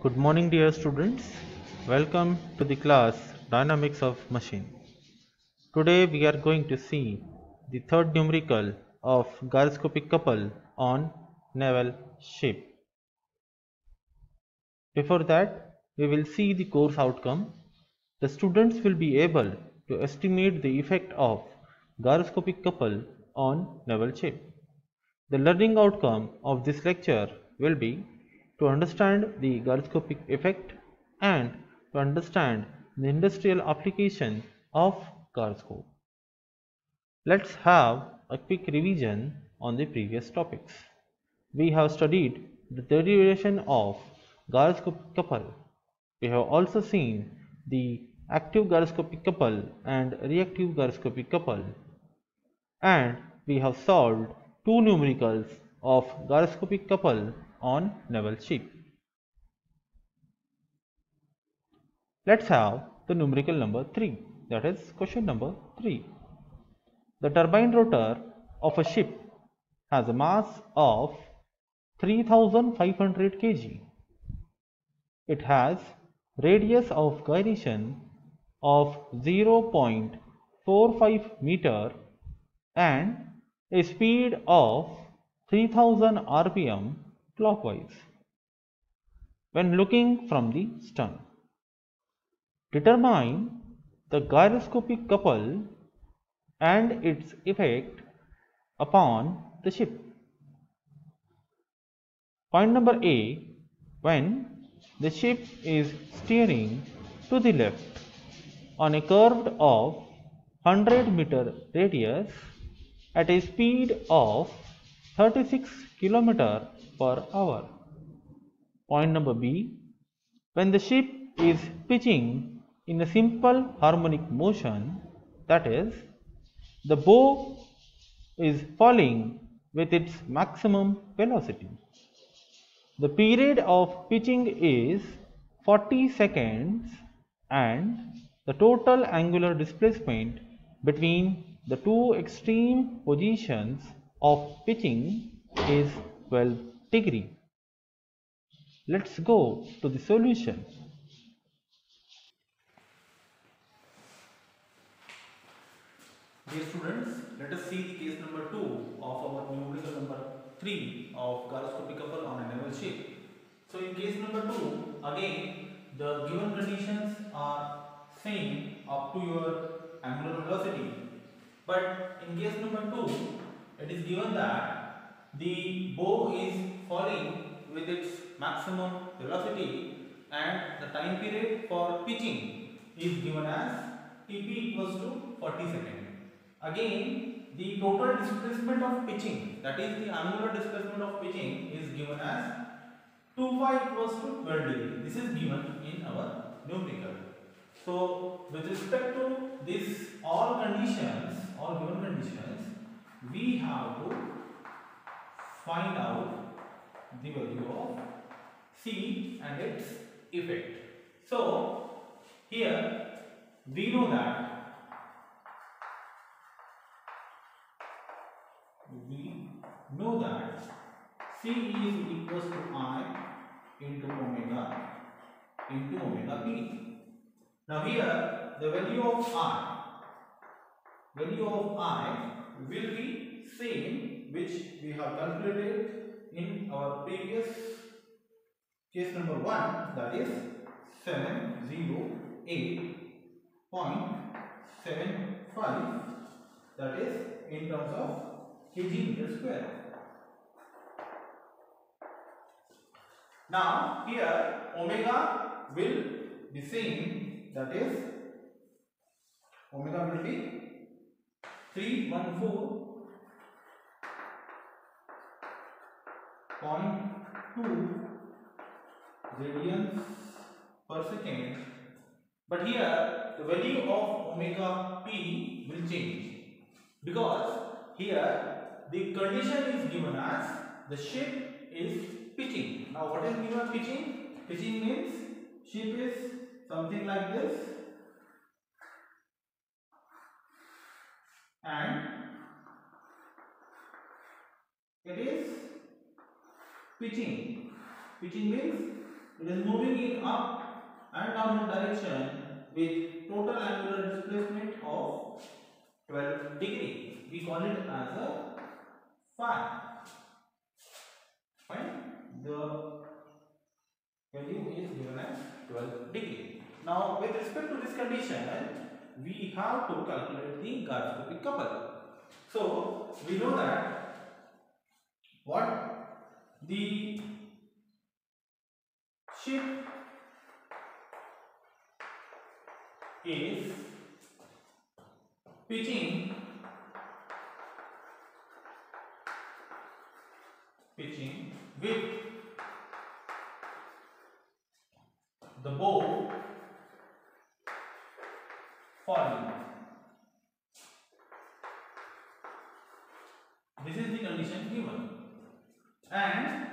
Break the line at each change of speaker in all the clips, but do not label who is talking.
Good morning, dear students. Welcome to the class Dynamics of Machine. Today we are going to see the third numerical of gyroscopic couple on naval ship. Before that, we will see the course outcome. The students will be able to estimate the effect of gyroscopic couple on naval ship. The learning outcome of this lecture will be to understand the gyroscopic effect and to understand the industrial application of gyroscope. Let's have a quick revision on the previous topics. We have studied the derivation of gyroscopic couple. We have also seen the active gyroscopic couple and reactive gyroscopic couple, and we have solved two numericals of gyroscopic couple on naval ship. Let's have the numerical number 3, that is question number 3. The turbine rotor of a ship has a mass of 3500 kg. It has radius of gyration of 0.45 meter and a speed of 3000 rpm clockwise. When looking from the stern, determine the gyroscopic couple and its effect upon the ship. Point number A, when the ship is steering to the left on a curve of 100 meter radius at a speed of 36 km per hour. Point number B, when the ship is pitching in a simple harmonic motion, that is, the bow is falling with its maximum velocity. The period of pitching is 40 seconds and the total angular displacement between the two extreme positions of pitching is 12 degrees. Let's go to the solution.
Dear students, let us see the case number 2 of our numerical number 3 of gyroscopic couple on a naval ship. So in case number 2, again the given conditions are same up to your angular velocity. But in case number 2, it is given that the bow is falling with its maximum velocity and the time period for pitching is given as Tp equals to 40 seconds. Again, the total displacement of pitching, that is the angular displacement of pitching, is given as 2 phi equals to 12 degree. This is given in our numerical. So, with respect to this all given conditions, we have to find out the value of C and its effect. So, here we know that C is equals to I into omega p. Now here the value of I will be same which we have calculated in our previous case number 1, that is 708.75, that is in terms of kg meter square. Now here omega will be same, that is omega will be 314.2 radians per second, but here the value of omega p will change because here the condition is given as the ship is pitching. Now what is given pitching? Pitching means ship is something like this and it is pitching. Pitching means It is moving in up and down direction with total angular displacement of 12 degree. We call it as a phi. Fine. The value is given as 12 degree. Now, with respect to this condition, we have to calculate the gyroscopic couple. So, we know that what the ship is pitching with the bow falling. This is the condition given, and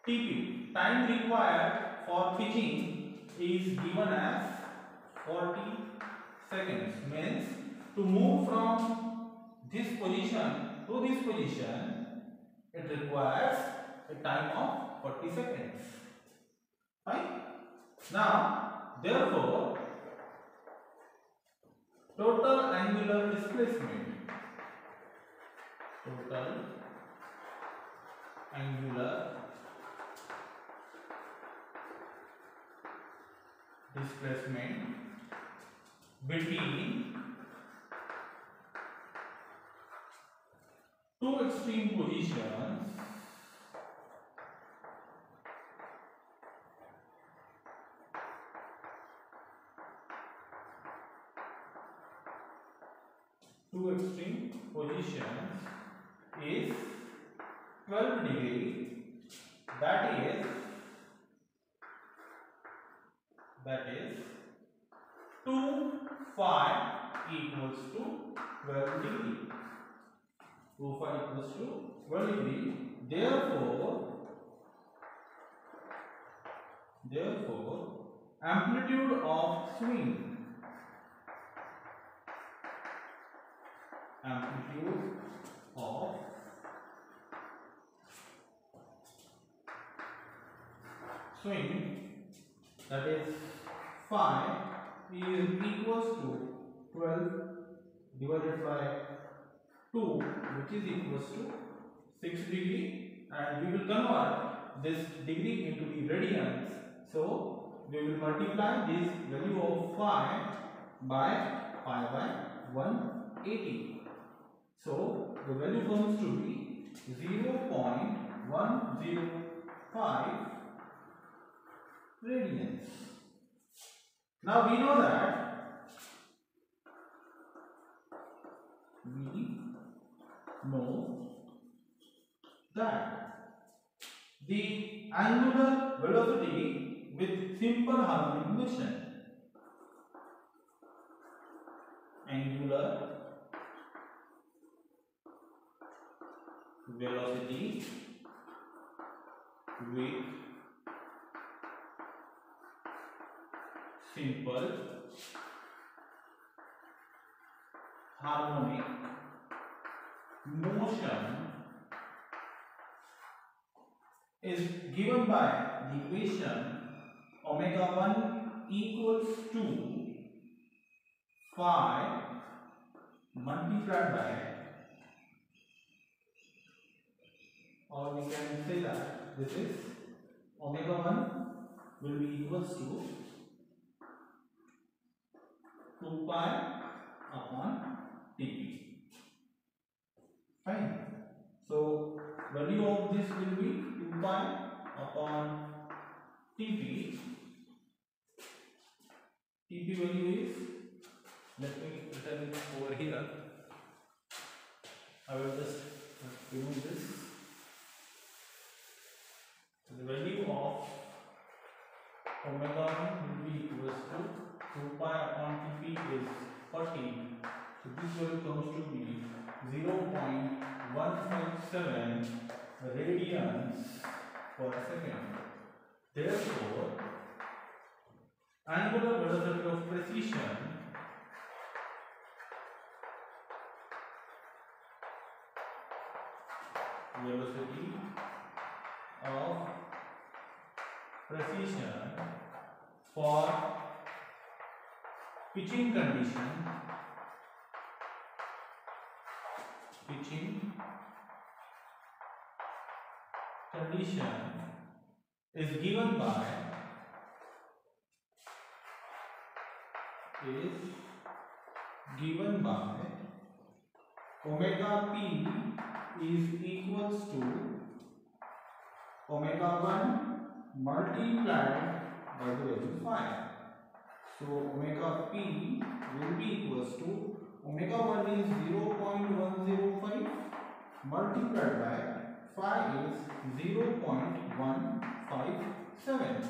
TP, time required for pitching, is given as 40 seconds. Means to move from this position to this position, it requires a time of 40 seconds. Fine. Now, therefore, total angular displacement, between two extreme positions is 12 degree, that is 2 phi equals to 12 degree. 2 phi equals to 12 degree. Therefore, amplitude of swing that is phi is equals to 12 divided by 2, which is equals to 6 degree, and we will convert this degree into the radians. So we will multiply this value of phi by 180. So the value comes to be 0.105 radians. Now we know that the angular velocity with simple harmonic motion, angular velocity with simple harmonic motion is given by the equation omega 1 equals to phi multiplied by, or we can say that this is omega 1 will be equals to 2 pi upon Tp. Fine. So value of this will be 2 pi upon Tp. Tp value is, let me write it over here. I will just remove this. So the value of omega 1 will be equals to 2 pi upon Tp is 40. So this value comes to be 0.157 radians per second. Therefore, angular velocity of precision of precision for pitching condition is given by omega p is equals to omega 1 multiplied by the value 5. So omega p will be equals to omega 1 is 0.105 multiplied by 5 is 0.157.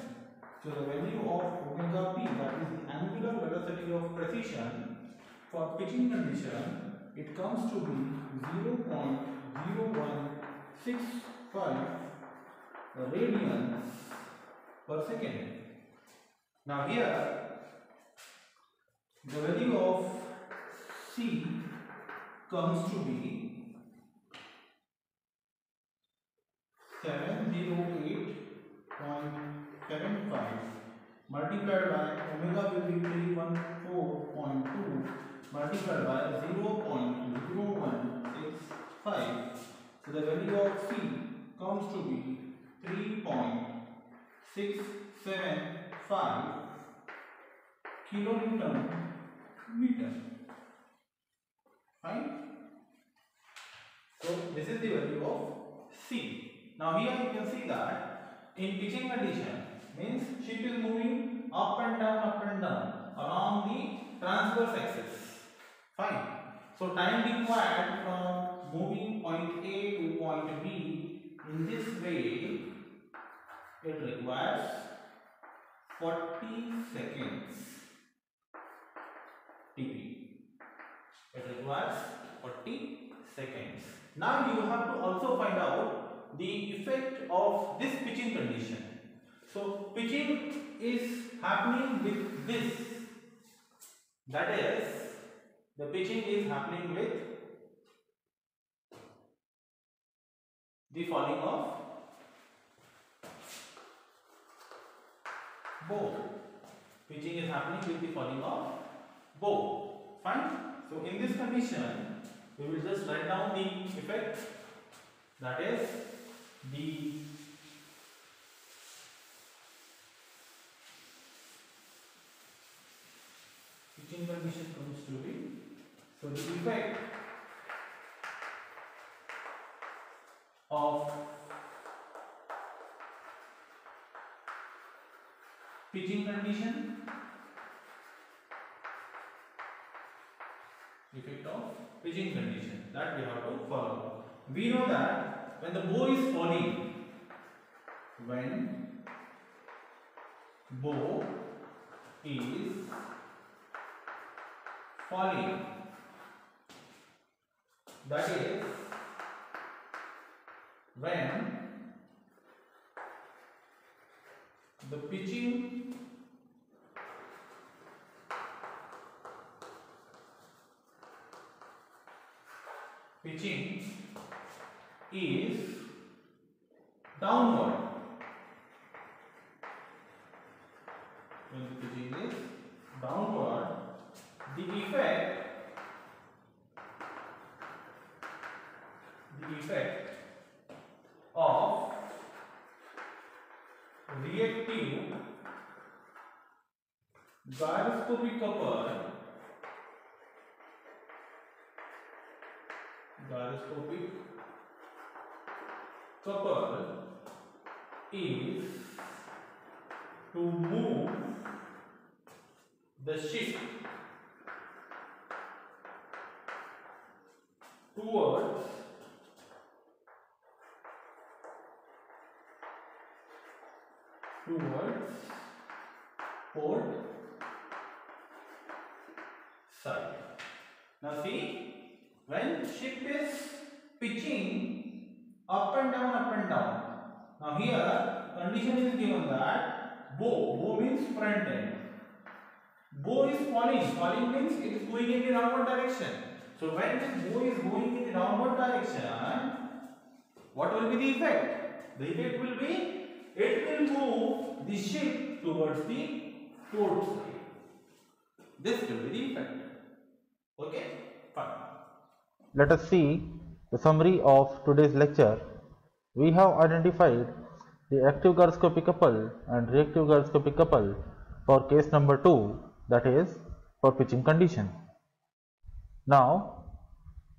So the value of omega p, that is the angular velocity of precision for pitching condition, it comes to be 0.0165 radians per second. Now here the value of C comes to be 708.75 multiplied by omega will be 314.2 multiplied by 0.0165. So the value of C comes to be 3.675 kilonewton meter. Fine. So this is the value of C. Now here you can see that in pitching condition means ship is moving up and down along the transverse axis. Fine. So time required from moving point A to point B in this way, it requires 40 seconds. TP. It requires 40 seconds. Now you have to also find out the effect of this pitching condition. So pitching is happening with this. That is, the pitching is happening with the falling of bow. Pitching is happening with the falling of bow. Fine. So in this condition, we will just write down the effect. That is the pitching condition comes to be, so the effect of pitching condition, that we have to follow. We know that when the bow is falling, that is when the pitching is downward. When the pitching is downward, the effect of reactive gyroscopic couple is to move the ship towards port side. Now see, when ship is pitching up and down. Now here condition is given that bow means front end. Bow is falling means it is going in the downward direction. So when this bow is going in the downward direction, what will be the effect? The effect will be it will move the ship towards the port side. This will be the effect. Okay, fine.
Let us see the summary of today's lecture. We have identified the active gyroscopic couple and reactive gyroscopic couple for case number 2, that is for pitching condition. Now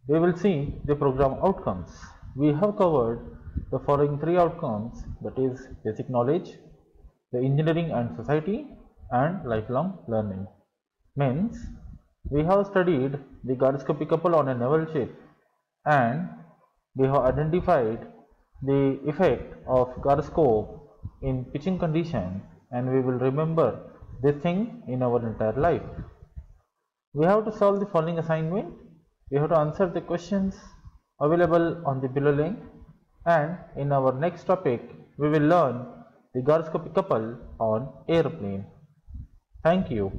we will see the program outcomes. We have covered the following 3 outcomes, that is basic knowledge, the engineering and society, and lifelong learning. Means we have studied the gyroscopic couple on a naval ship and we have identified the effect of gyroscope in pitching condition, and we will remember this thing in our entire life. We have to solve the following assignment. We have to answer the questions available on the below link, and in our next topic we will learn the gyroscopic couple on airplane. Thank you.